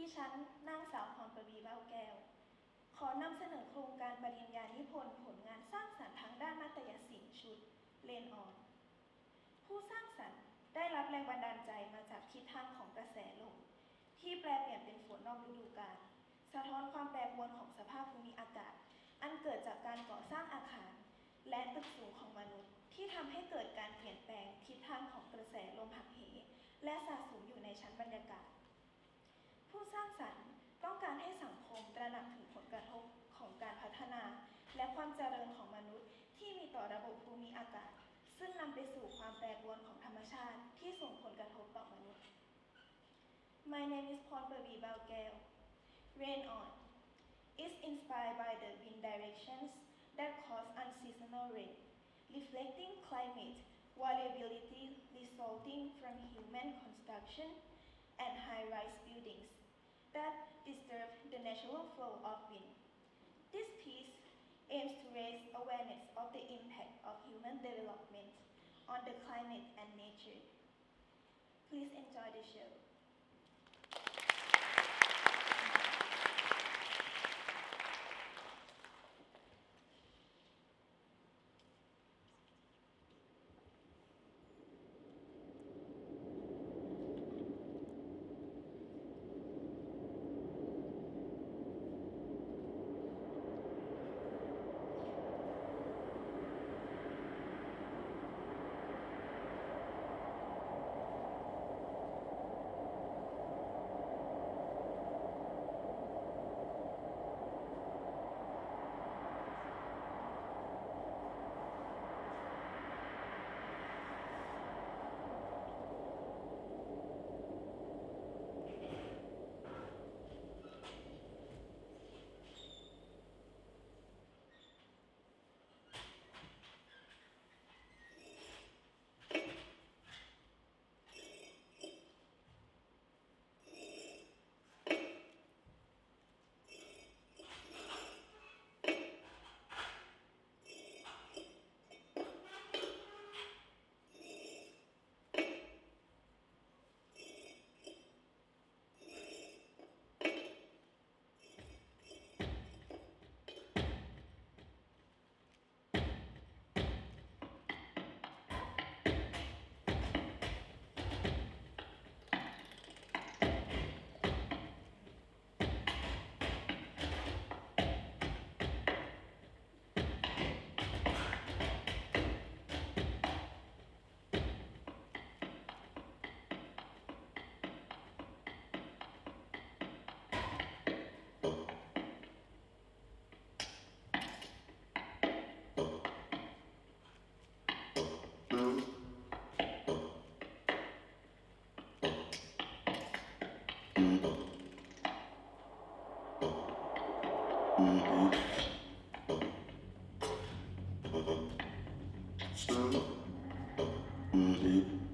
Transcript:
ดิฉันนางสาวพรประวีเบ้าแก้วขอนำเสนอโครงการปริญญานิพนธ์ผลงานสร้างสรรค์ทางด้านนาฏยศิลป์ชุดเลนออนผู้สร้างสรรค์ได้รับแรงบันดาลใจมาจากทิศทางของกระแสลมที่แปรเปลี่ยนเป็นฝนนอกฤดูกาลสะท้อนความแปรปรวนของสภาพภูมิอากาศอันเกิดจากการก่อสร้างอาคารและตึกสูงของมนุษย์ที่ทำให้เกิดการเปลี่ยนแปลงทิศทางของกระแสลมหักเหและสะสมอยู่ในชั้นบรรยากาศผู้สร้างสรรค์ต้องการให้สังคมตระหนักถึงผลกระทบของการพัฒนาและความเจริญของมนุษย์ที่มีต่อระบบภูมิอากาศซึ่งนำไปสู่ความแปรปรวนของธรรมชาติที่ส่งผลกระทบต่อมนุษย์ My name is Pornpavi Balgel. Rain On is inspired by the wind directions that cause unseasonal rain, reflecting climate variability resulting from human construction and high-rise buildings that disturb the natural flow of wind. This piece aims to raise awareness of the impact of human development on the climate and nature. Please enjoy the show. Mm-hmm.